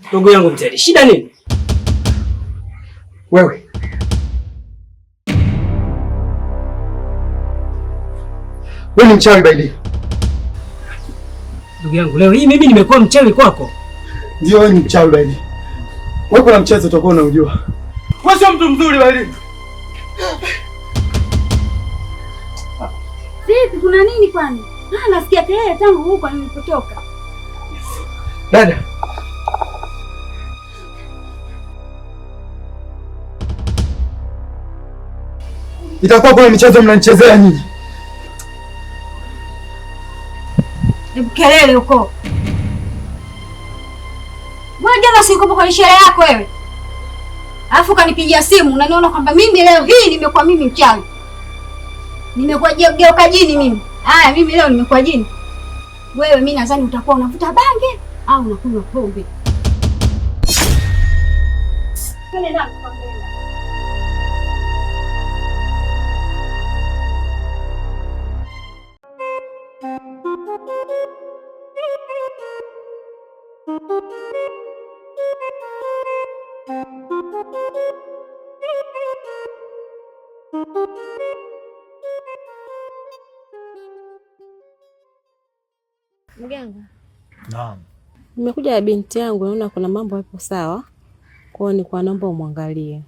Ndugu yangu mzee, shida nini? Wewe ni mchawi Baidi. Ndugu yangu, leo hii mimi nimekuwa mchawi kwako? Ndio, wewe ni mchawi Baidi. Wewe kuna mchezo utakuwa unajua. Wewe sio mtu mzuri Baidi. Vipi, kuna nini kwani? Nasikia kelele tangu huko nilipotoka. Dada. Itakuwa kuna michezo mnanichezea nyinyi. Hebu kelele huko. Mbona jana sikupo kwa sherehe yako wewe? Alafu kanipigia simu unaniona kwamba mimi leo hii nimekuwa mimi mchawi. Nimekuwa geuka jini mimi. Haya, mimi leo nimekuwa jini. Wewe mimi nadhani utakuwa unavuta bange au unakunywa pombe. Kale ndani kwa mbele. Mganga. Naam. Nimekuja na binti yangu, naona kuna mambo hapo sawa. Kwa hiyo nilikuwa naomba umwangalie.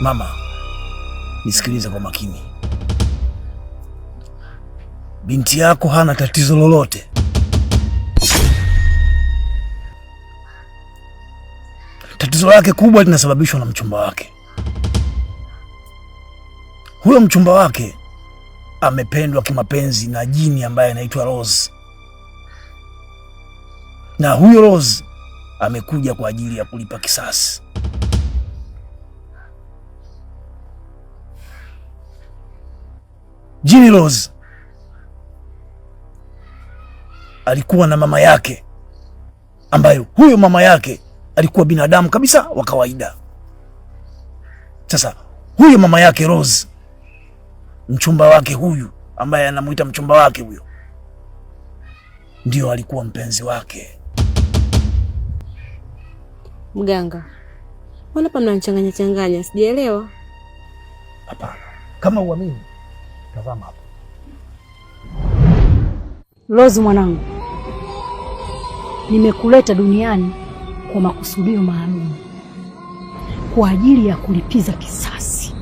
Mama, nisikilize kwa makini. Binti yako hana tatizo lolote. Tatizo lake kubwa linasababishwa na mchumba wake. Huyo mchumba wake amependwa kimapenzi na jini ambaye anaitwa Rose. Na huyo Rose amekuja kwa ajili ya kulipa kisasi. Jini Rose alikuwa na mama yake ambayo huyo mama yake alikuwa binadamu kabisa wa kawaida. Sasa huyo mama yake Rose, mchumba wake huyu ambaye anamuita mchumba wake huyo, ndio alikuwa mpenzi wake. Mganga, mbona hapa mnanichanganya changanya? Sijaelewa. Hapana, kama uamini tazama hapa. Rose mwanangu, nimekuleta duniani kwa makusudio maalum, kwa ajili ya kulipiza kisasi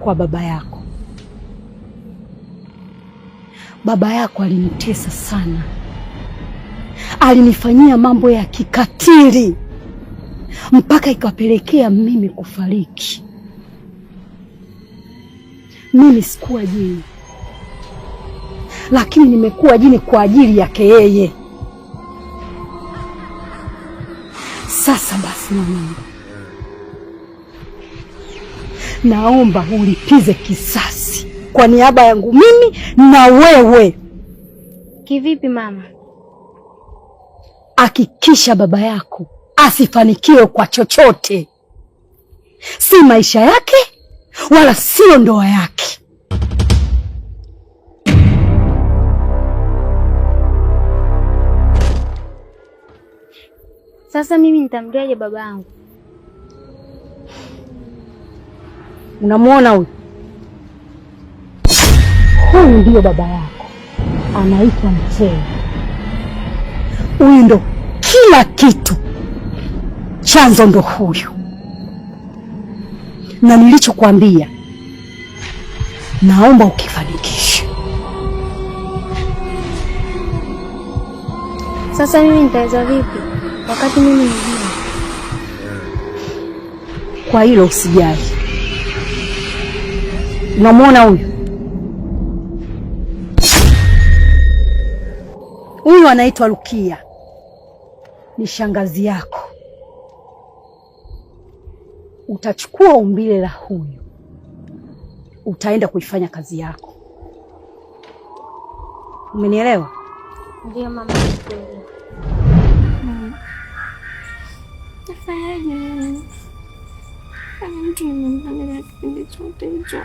kwa baba yako. Baba yako alinitesa sana, alinifanyia mambo ya kikatili mpaka ikapelekea mimi kufariki. Mimi sikuwa jini, lakini nimekuwa jini kwa ajili yake yeye. Sasa basi mwanangu, naomba ulipize kisasi kwa niaba yangu mimi na wewe. Kivipi mama? Hakikisha baba yako asifanikiwe kwa chochote, si maisha yake wala sio ndoa yake. Sasa mimi nitamjuaje baba yangu? Unamuona huyu? Huyu ndio baba yako, anaitwa Mchele. Huyu ndo kila kitu, chanzo ndo huyu. Na nilichokuambia naomba ukifanikishe. Sasa mimi nitaweza vipi wakati mimi ni mjinga? Kwa hilo usijali. Unamwona huyu anaitwa Rukia, ni shangazi yako. Utachukua umbile la huyu, utaenda kuifanya kazi yako. Umenielewa? Ndio mama. Nafanyaje? Kama mtu nimempangia kipindi chote hicho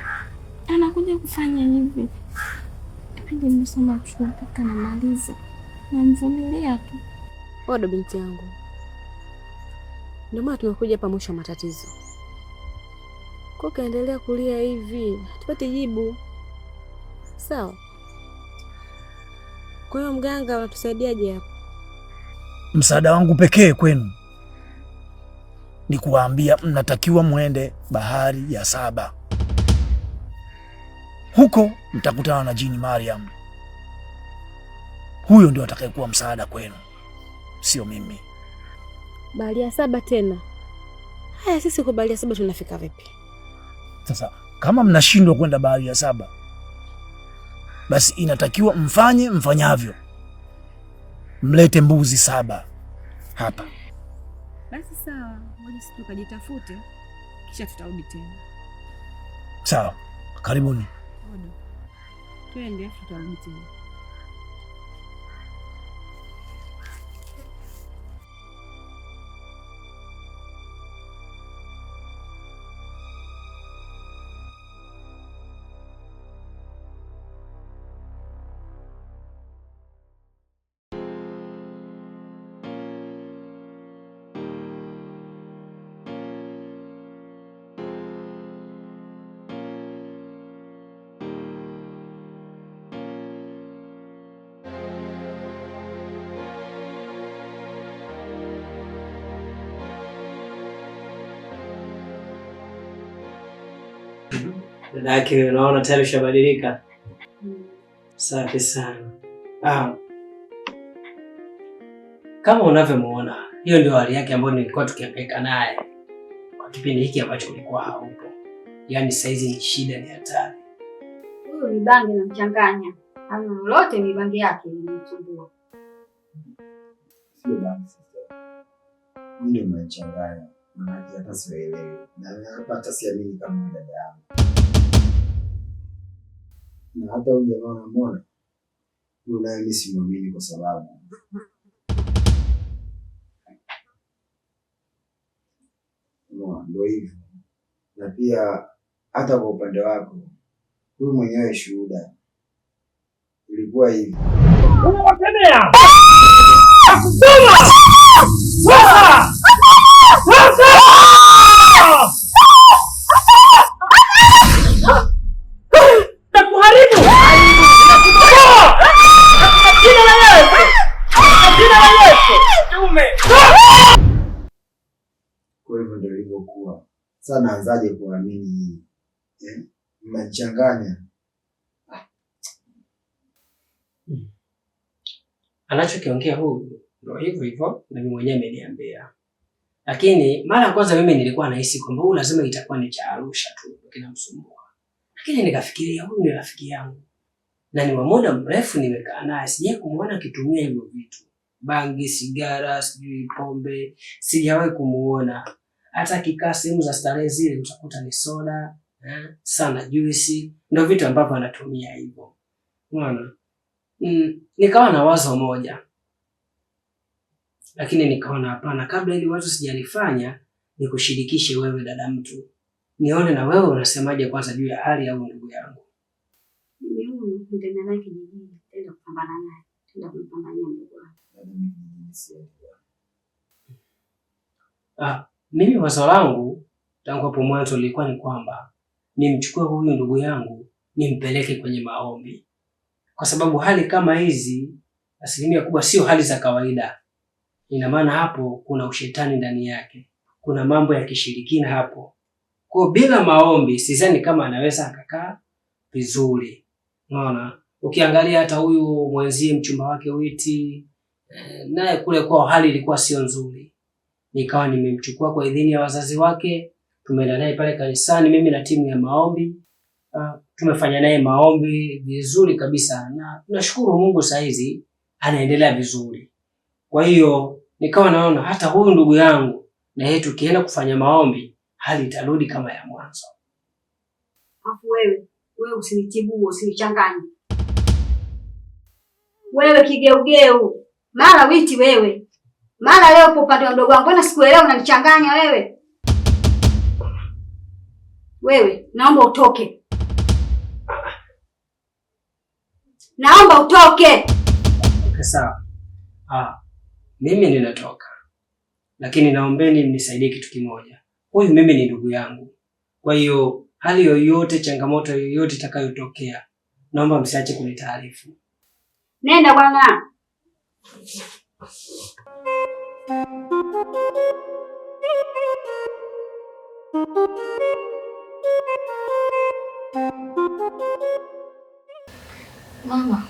anakuja kufanya hivi. Kipindi nimesoma chuo mpaka namaliza, namvumilia tu. Odo binti yangu, ndio maana tumekuja hapa mwisho wa matatizo. Kwa kaendelea kulia hivi tupate jibu, sawa? Kwa hiyo mganga, unatusaidiaje hapa? Msaada wangu pekee kwenu ni kuwaambia mnatakiwa mwende bahari ya 7. Huko mtakutana na jini Mariam. Huyo ndio atakayekuwa msaada kwenu, sio mimi. Bahari ya 7 tena? Haya, sisi kwa bahari ya 7 tunafika vipi? Sasa kama mnashindwa kwenda bahari ya 7, basi inatakiwa mfanyavyo. Mlete mbuzi 7 hapa. Basi sawa, ngoja sisi tukajitafute kisha tutarudi tena. Sawa, karibuni. Odo. Twende afu tutarudi tena. Dadake, unaona tayari ushabadilika. Safi sana. Kama unavyomuona, hiyo ndio hali yake ambayo nilikuwa tukihangaika naye kwa kipindi hiki ambacho ulikuwa haupo. Yaani saizi ni shida, ni hatari. Huyu ni bangi na mchanganya. Ana lolote ni bangi yake inamsumbua. Sio bangi sister. Ndio mnachanganya. Maana hata sielewi. Na hata siamini kama dada yangu. Na hata huyu jamaa unamwona, huyu naye mimi simwamini kwa sababu ndio hivyo. Na pia hata kwa upande wako huyu mwenyewe shuhuda ilikuwa hivi. Unawatendea kwa hivyo ndio ilivyokuwa. Sasa naanzaje kuamini hii? Mnachanganya. Anachokiongea huyu ndio hivyo hivyo na mimi mwenyewe ameniambia. Lakini mara ya kwanza mimi nilikuwa nahisi kwamba huyu lazima itakuwa ni cha Arusha tu kinamsumbua. Lakini nikafikiria huyu ni rafiki yangu. Na ni wa muda mrefu nimekaa naye, sijawahi kumuona akitumia hivyo vitu. Bangi, sigara, sijui pombe, sijawahi kumuona. Hata akikaa sehemu za starehe zile utakuta ni soda, sana juisi, ndio vitu ambavyo anatumia hivyo. Unaona? Nikawa na wazo moja. Lakini nikaona hapana, kabla ili wazo sijalifanya nikushirikishe wewe dada mtu. Nione na wewe unasemaje kwanza juu ya hali au ndugu yangu. Mimi huyu nitaenda naye kijijini, nitaenda kupambana naye, nitaenda kumpambania ndugu wangu. Mimi wazo langu tangu hapo mwanzo lilikuwa ni kwamba nimchukue huyu ndugu yangu nimpeleke kwenye maombi. Kwa sababu hali kama hizi asilimia kubwa sio hali za kawaida. Ina maana hapo kuna ushetani ndani yake. Kuna mambo ya kishirikina hapo. Kwa bila maombi sidhani kama anaweza akakaa vizuri. Unaona? Ukiangalia hata huyu mwenzie mchumba wake Witi, naye kule kwa hali ilikuwa sio nzuri. Nikawa nimemchukua kwa idhini ya wazazi wake, tumeenda naye pale kanisani, mimi na timu ya maombi. Tumefanya naye maombi vizuri kabisa, na tunashukuru Mungu saa hizi anaendelea vizuri. Kwa hiyo nikawa naona hata huyu ndugu yangu na yeye tukienda kufanya maombi hali itarudi kama ya mwanzo. Afu wewe usinitibu, usinichanganye. Wewe kigeugeu, mara witi wewe. Mara leo kwa upande wa mdogo wangu, mbona sikuelewa unanichanganya wewe? Wewe, naomba utoke. Naomba utoke. Sawa. Mimi ninatoka. Lakini naombeni mnisaidie kitu kimoja. Huyu mimi ni ndugu yangu. Kwa hiyo hali yoyote, changamoto yoyote itakayotokea, naomba msiache kunitaarifu. Nenda bwana. Mama.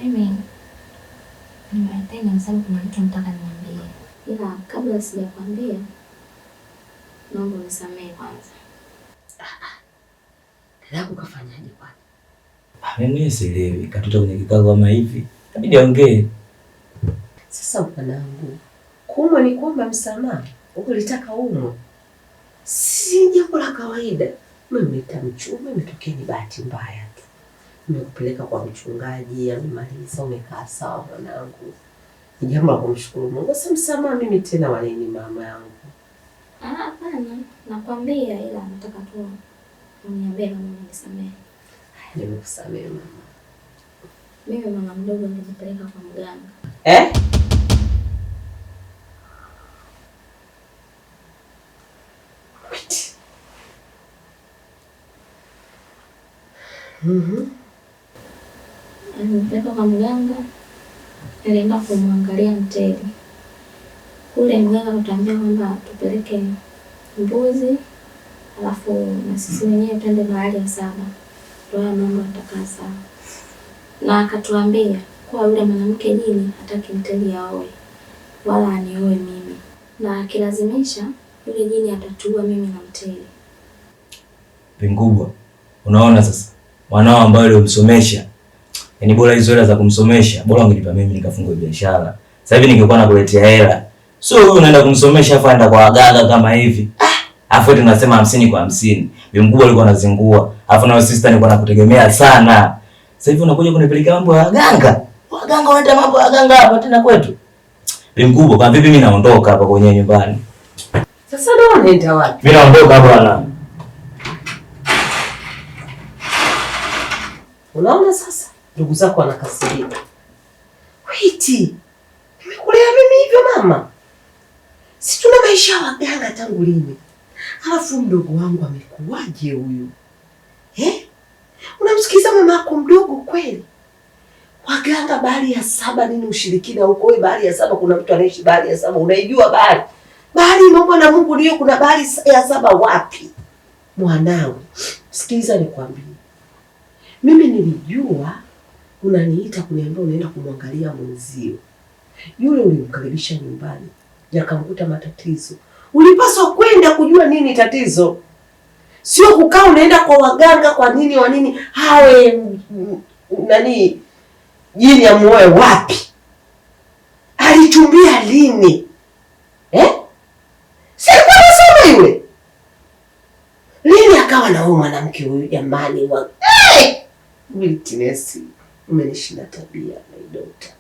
Mimi nimependa sababu kuna kitu nataka niambie. Ila kabla sijakwambia naomba unisamehe kwanza. Dada kafanyaje kwani? Mimi sielewi, katuta kwenye kikao kama hivi. Inabidi aongee. Sasa mwanangu, kuumwa ni kuomba msamaha. Ulitaka umwe. Si jambo la kawaida. Mimi nitamchuma, imetokea ni bahati mbaya tu. Nimekupeleka kwa mchungaji, amemaliza, umekaa sawa mwanangu. Ni jambo la kumshukuru Mungu. Sasa msamaha mimi tena wanini mama yangu? Hapana, nakwambia ila nataka tu uniambie kama unisamehe. Nimekusamehe mama. Mimi mama mdogo nilipeleka kwa mganga. Nilipeleka kwa mganga, nilienda kumwangalia mteli. Kule mganga akatuambia kwamba tupeleke mbuzi, alafu na sisi wenyewe twende mahali ya saba. Ndio mambo yatakaa sawa. Na akatuambia kwa yule mwanamke jini hataki mteli aoe wala anioe mimi. Na akilazimisha yule jini atatua mimi na mteli. Pingubwa. Unaona sasa? Mwanao ambaye ulimsomesha. Yaani bora hizo hela za kumsomesha, bora ungenipa mimi nikafungue biashara. Sasa hivi ningekuwa nakuletea hela. So wewe unaenda kumsomesha afa enda kwa waganga kama hivi. Afu tunasema 50 kwa 50. Pingubwa alikuwa anazingua. Afu na sister nilikuwa nakutegemea sana. Sasa hivi unakuja kunipeleka mambo ya waganga. Waganga wanaenda mambo ya waganga hapa tena kwetu. Pingubwa, kwa vipi mimi naondoka hapa kwenye nyumbani? Sasa ndio unaenda wapi? Mimi naondoka bwana. Unaona sasa? Ndugu zako wanakasirika. Witi. Nimekulea mimi hivyo mama. Si tuna maisha ya waganga tangu lini? Alafu mdogo wangu amekuwaje huyu? Unamsikiza mama yako mdogo kweli? Waganga bahari ya saba nini ushirikina huko? Wewe bahari ya saba kuna mtu anaishi bahari ya saba, unaijua bahari? Bahari Mungu na Mungu ndio kuna bahari ya saba wapi? Mwanangu, sikiliza nikwambie. Mimi nilijua unaniita kuniambia unaenda kumwangalia mwenzio. Yule ulimkaribisha nyumbani, yakamkuta matatizo. Ulipaswa kwenda kujua nini tatizo. Sio kukaa unaenda kwa waganga kwa nini wa nini hawe nani jini amuoe wapi? Alichumbia lini? Sikuwa nasoma yule. Lini akawa na huyu mwanamke huyu jamani wa Witness, umenishinda tabia my daughter.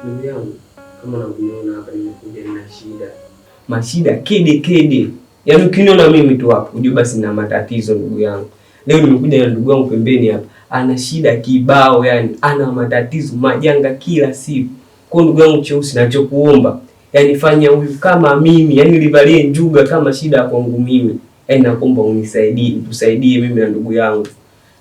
Ndugu yangu, kama unavyoona hapa nimekuja na shida. Mashida kede. Yaani ukiniona mimi tu hapo, unajua basi na matatizo ndugu yangu. Leo nimekuja na ndugu yangu pembeni hapa. Ana shida kibao, yani ana matatizo majanga kila siku. Kwa ndugu yangu Cheusi, nachokuomba, yani fanya huyu kama mimi, yani livalie njuga kama shida kwangu mimi. Yani naomba unisaidie, tusaidie mimi na ndugu yangu.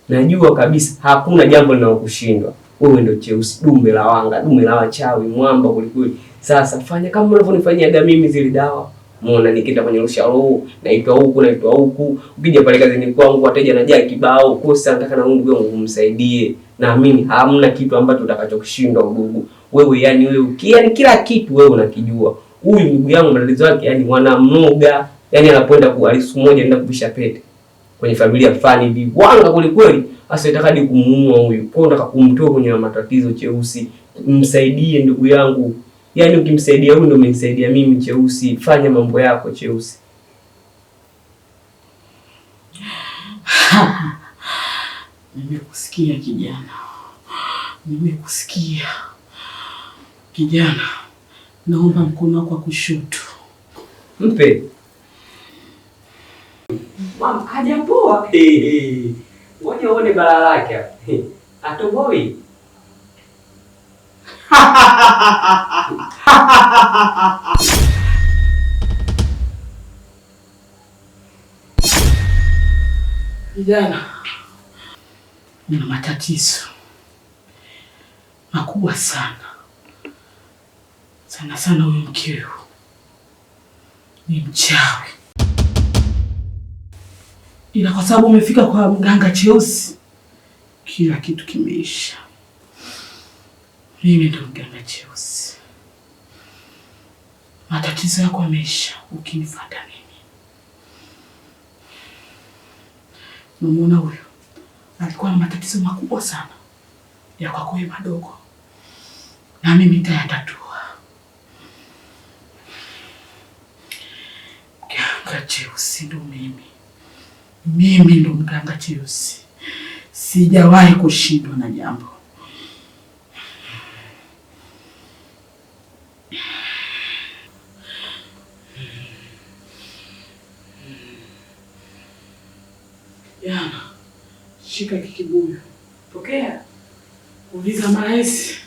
Najua kabisa hakuna jambo linalokushindwa. Wewe ndio Cheusi, dume la wanga, dume la wachawi, mwamba kulikweli. Sasa fanya kama unavyonifanyiaga mimi zile dawa. Muona nikienda kwenye rusha roho, naitwa huku. Ukija pale kazini kwangu wateja najaa kibao. Kosa nataka na Mungu wangu umsaidie. Naamini hamna kitu ambacho utakachokushindwa udugu. Wewe yani wewe kila kitu wewe unakijua. Huyu ndugu yangu matatizo yake yani wanamnoga. Yani anapoenda kwa siku moja anaenda kupisha pete. Kwenye familia fulani hivi. Wanga kweli. Sasa itakadi kumuua huyu. Kwa nataka kumtoa kwenye matatizo Cheusi. Msaidie ndugu yangu. Yaani ukimsaidia huyu ndio umenisaidia mimi Cheusi. Fanya mambo yako Cheusi. Nimekusikia kijana. Nimekusikia. Kijana, naomba mkono wako wa kushoto. Mpe. Mama hajapoa. Ngoja uone balaa lake hapa. Atoboi. Kijana, una matatizo makubwa sana. Sana huyu mkeo ni mchawi. Ila kwa sababu umefika kwa mganga Cheusi, kila kitu kimeisha. Mimi ndo mganga Cheusi. Matatizo yako yameisha ukinifuata mimi. Unamuona huyo? Alikuwa na matatizo makubwa sana. Ya kwako wewe madogo. Na mimi nitayatatua. Mganga Cheusi ndo mimi. Mimi ndo mganga Cheusi. Sijawahi kushindwa na jambo. Yana, shika kikibuyu. Pokea. Uliza Maraisi.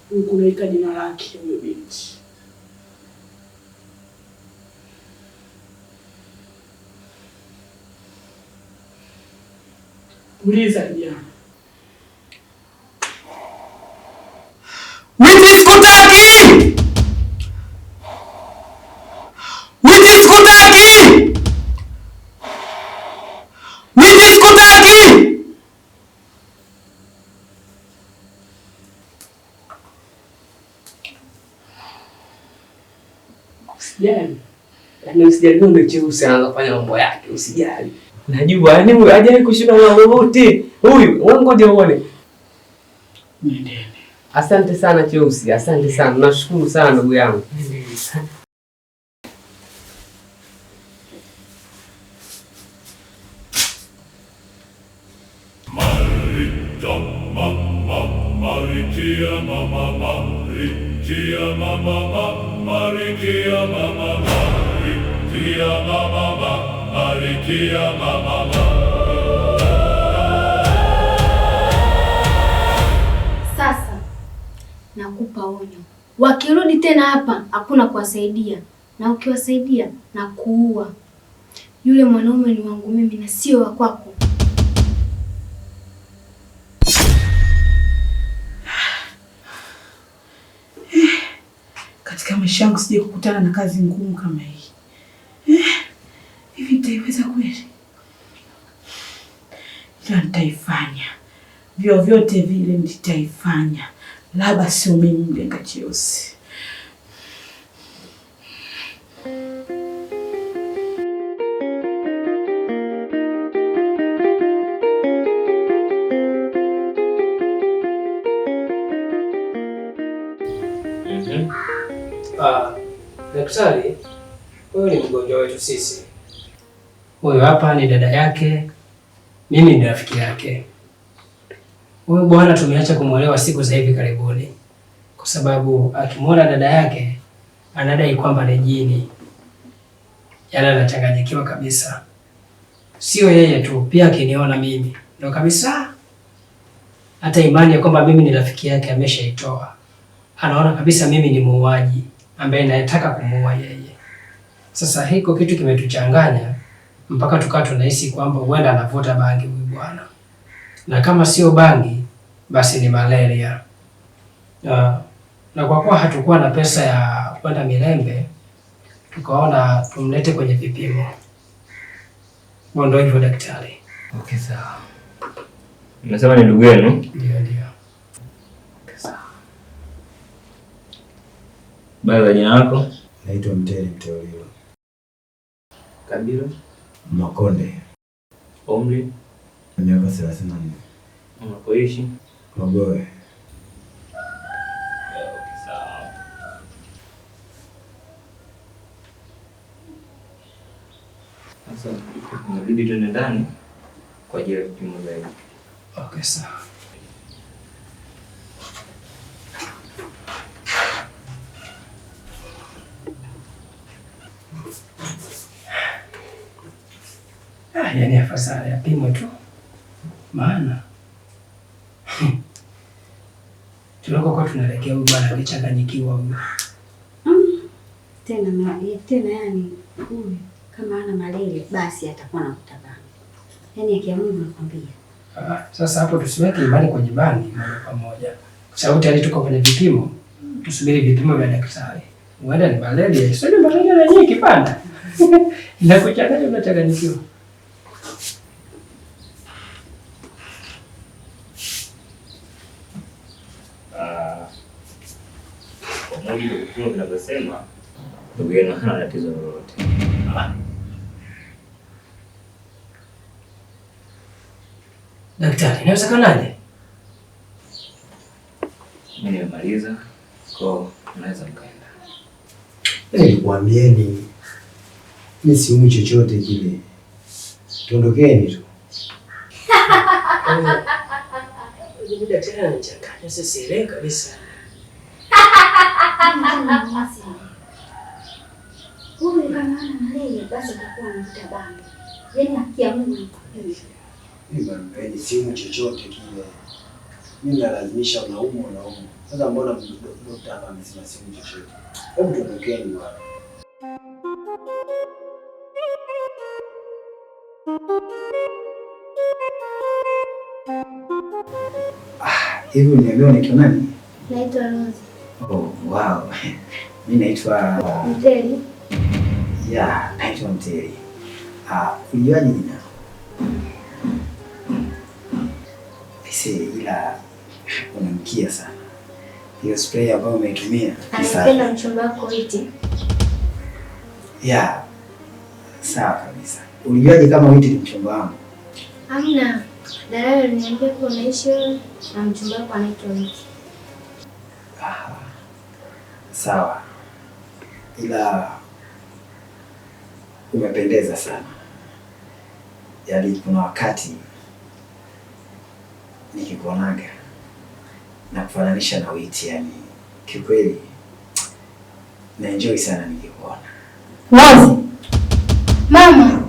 Huku unaita jina lake huyo binti. Uliza kijana. Witi sikutaki! Witi sikutaki! Witi sikutaki! Usijali. Yaani usijali ndio Cheusi anafanya mambo yake, usijali. Najua yani huyu hajawahi kushinda na lolote. Huyu ngoja uone. Nendeni. Asante sana Cheusi, asante sana. Nashukuru sana ndugu yangu. Sasa nakupa onyo, wakirudi tena hapa hakuna kuwasaidia, na ukiwasaidia na kuua. Yule mwanaume ni wangu mimi na sio wa kwako. Katika maisha yangu sije kukutana na kazi ngumu kama hii. Hivi nitaiweza kweli? Ila nitaifanya. Vyovyote vile nitaifanya. Labda sio mimi mganga Cheusi. Daktari, huyu ni mgonjwa wetu sisi. Huyu hapa ni dada yake, mimi ni rafiki yake. Huyu bwana tumeacha kumwelewa siku za hivi karibuni, kwa sababu akimwona dada yake anadai kwamba ni jini. Yaani anachanganyikiwa kabisa. Sio yeye tu, pia akiniona mimi ndio kabisa. Hata imani ya kwamba mimi ni rafiki yake ameshaitoa. Anaona kabisa mimi ni muuaji ambaye anataka kumuua yeye. Sasa hiko kitu kimetuchanganya mpaka tukawa tunahisi kwamba huenda anavuta bangi huyu bwana. Na kama sio bangi, basi ni malaria. Na kwa kuwa hatukuwa na pesa ya kwenda Mirembe, tukaona tumlete kwenye vipimo. Ndio hivyo daktari. Okay, sawa. Umesema ni ndugu yenu? Ndio. Okay, sawa. Baba, jina lako? Naitwa Mteli Mteolilo. Kabila? Makonde. Umri? Miaka 34. Unapoishi? Magoe. Sasa inabidi tuende ndani kwa ajili ya vipimo zaidi. Okay, sawa. Yaani afadhali apimwe tu, maana tunakokuwa tunaelekea huyu bwana amechanganyikiwa huyu. Tena yani huyu kama ana malaria basi atakuwa na kutabana. Yaani akiamua nakwambia. Sasa hapo tusiweke imani kwenye bani moja kwa moja. Kwa sababu tayari tuko kwenye vipimo. Tusubiri vipimo vya daktari. Huenda ni malaria, sio malaria na nyingi kipanda. Inakuchanganya unachanganyikiwa. Kwa mujibu wa vipimo vinavyosema, ndugu yenu hana tatizo lolote. Daktari, inawezekanaje? Mimi nimemaliza, kwa unaweza mkaenda. Nilikwambieni mimi siumi chochote kile. Tuondokeni tu. Huyu daktari anachanganya sasa ile kabisa. Huyu kama ana malaria basi atakuwa anavuta bangi. Yaani akiamua Mimi siumi chochote kile. Mimi nalazimisha unaumwa. Sasa mbona daktari hapa amesema siumi chochote? Hebu tuondokeni bwana. Hivi niambia unaitwa nani? Naitwa Rose. Oh, wow. Mimi naitwa Mteli. Yeah, naitwa Mteli. Ulijuaje jina? Ila unamkia sana. Hiyo spray ambayo umeitumia. Anapenda mchumba wako Witi. Yeah. Sawa kabisa. Ulijuaje kama Witi ni mchumba wangu? Hamna. Dalali aliniambia kuwa unaishi na mchumba wako anaitwa Witi. Sawa. Ila umependeza sana. Yaani kuna wakati nikikuonaga na kufananisha na Witi, yani kiukweli na enjoy sana nikikuona. Wazi. Mama.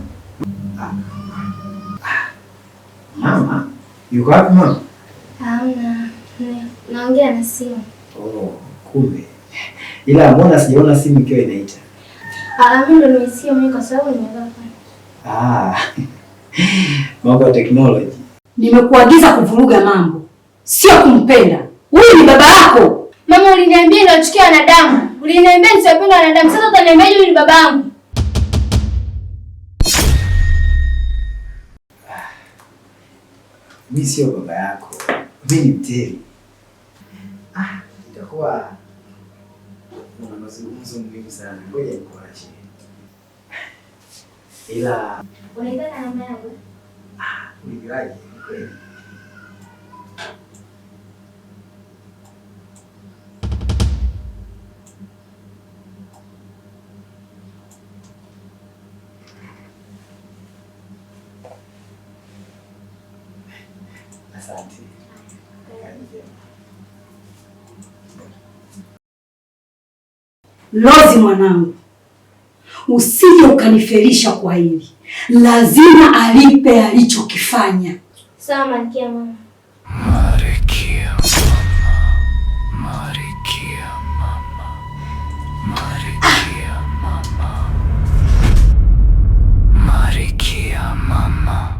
Mama? Yuko wapi mama? Hamna. Naongea na simu. Oh, kumbe. Ila mbona sijaona simu ikiwa inaita? Mimi ndo nimesikia mimi kwa sababu nimekaa. Mambo ya technology. Nimekuagiza kuvuruga mambo, sio kumpenda. Huyu ni baba yako. Mama, uliniambia nachukia wanadamu. Uliniambia nisipende wanadamu. Sasa utaniambia huyu ni baba yangu. Mimi sio baba yako. Mimi ni Mteli. Itakuwa una mazungumzo muhimu sana. Ngoja nikuache. Ila unaitaka namba yangu? Ulijuaje? Kweli. Asante. Lozi mwanangu, usije ukanifelisha kwa hili. Lazima alipe alichokifanya. Sawa Malkia mama. Malkia mama. Malkia mama. Malkia mama. Malkia mama.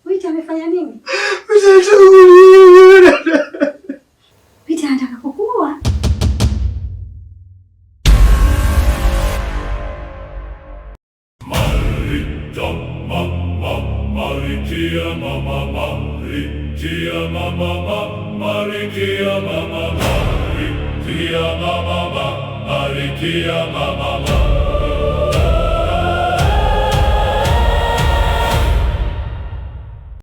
Wita amefanya nini? Wita anataka kukua. Marikia mama, Marikia mama, Marikia mama, Marikia mama, Marikia mama.